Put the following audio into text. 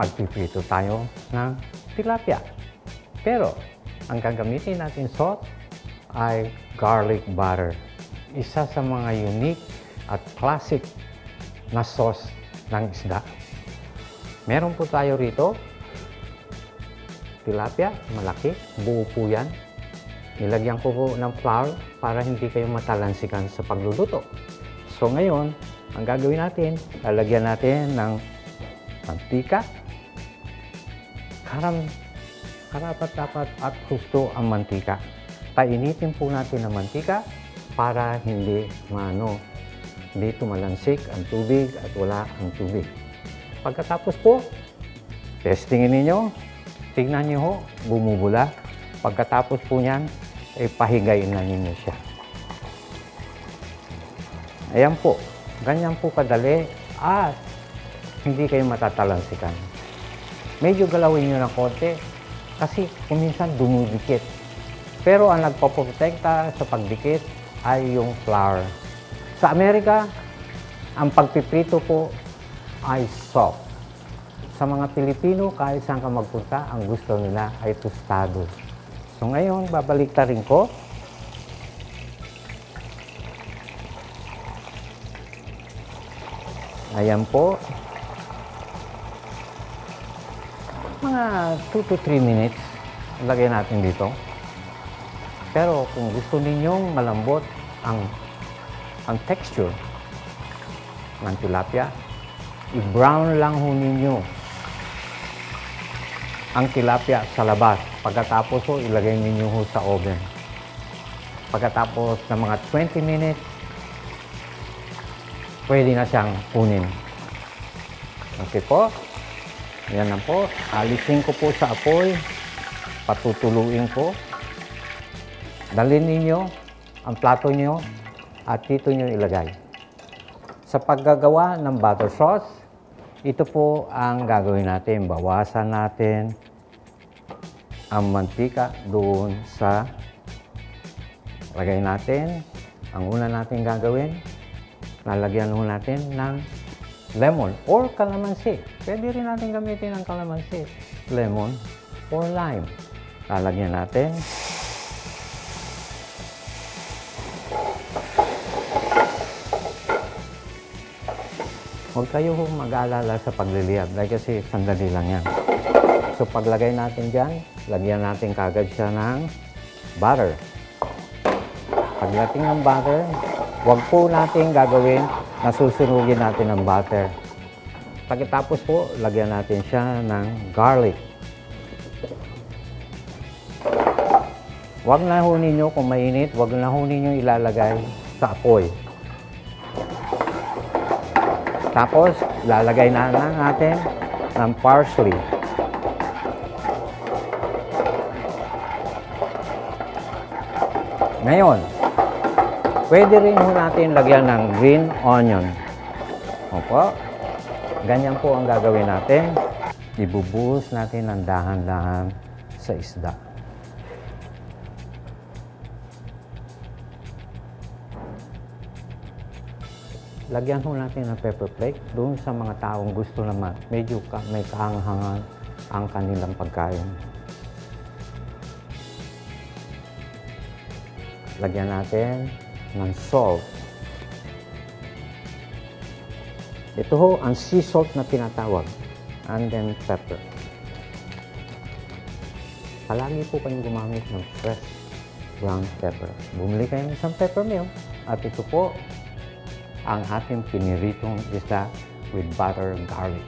magpiprito tayo ng tilapia. Pero, ang gagamitin natin sauce ay garlic butter. Isa sa mga unique at classic na sauce ng isda. Meron po tayo rito, tilapia, malaki, buo po yan. Nilagyan ko po ng flour para hindi kayo matalansikan sa pagluluto. So ngayon, ang gagawin natin, lalagyan natin ng mantika. Karapat-dapat at gusto ang mantika. Painitin po natin ang mantika para hindi tumalansik ang tubig at wala ang tubig. Pagkatapos po, testingin ninyo, tignan nyo ho, bumubula. Pagkatapos po niyan, pahigayin na ninyo siya. Ayan po, ganyan po kadali at hindi kayo matatalansikan. Medyo galawin nyo ng konti kasi kuminsan dumudikit. Pero ang nagpaprotekta sa pagdikit ay yung flour. Sa Amerika, ang pagpiprito po ay soft. Sa mga Pilipino, kahit saan ka magpunta, ang gusto nila ay tostado. So ngayon, babaliktarin ko. Ayan po. Mga 2 to 3 minutes, lagyan natin dito. Pero kung gusto ninyong malambot ang texture ng tilapia, i-brown lang ho ninyo ang tilapia sa labas. Pagkatapos ho, ilagay ninyo ho sa oven. Pagkatapos ng mga 20 minutes, pwede na siyang kunin. Okay po. Yan na po. Alisin ko po sa apoy. Patutuluin ko. Dalhin ninyo ang plato nyo at dito nyo ilagay. Sa paggagawa ng butter sauce, ito po ang gagawin natin. Bawasan natin ang mantika doon sa lagay natin. Ang una natin gagawin, lalagyan natin ng lemon or kalamansi. Pwede rin natin gamitin ang kalamansi, lemon or lime. Lalagyan natin. Huwag kayo mag-aalala sa pagliliyab dahil kasi sandali lang yan. So paglagay natin dyan, lagyan natin kagad siya ng butter. Pagdating ng butter, huwag po natin gagawin na susunugin natin ng butter. Pagkatapos po, lagyan natin siya ng garlic. Huwag na ho ninyo kung mainit, huwag na ho ninyo ilalagay sa apoy. Tapos, lalagay na natin ng parsley. Ngayon, pwede rin ho natin lagyan ng green onion. Opo. Ganyan po ang gagawin natin. Ibubuhos natin ng dahan-dahan sa isda. Lagyan ho natin ng pepper flake doon sa mga taong gusto naman. Medyo may kaanghangan ang kanilang pagkain. Lagyan natin ng salt. Ito ho ang sea salt na tinatawag. And then pepper. Palagi po kayong gumamit ng fresh ground pepper. Bumili kayo ng isang pepper mill. At ito po ang ating piniritong isda with butter garlic.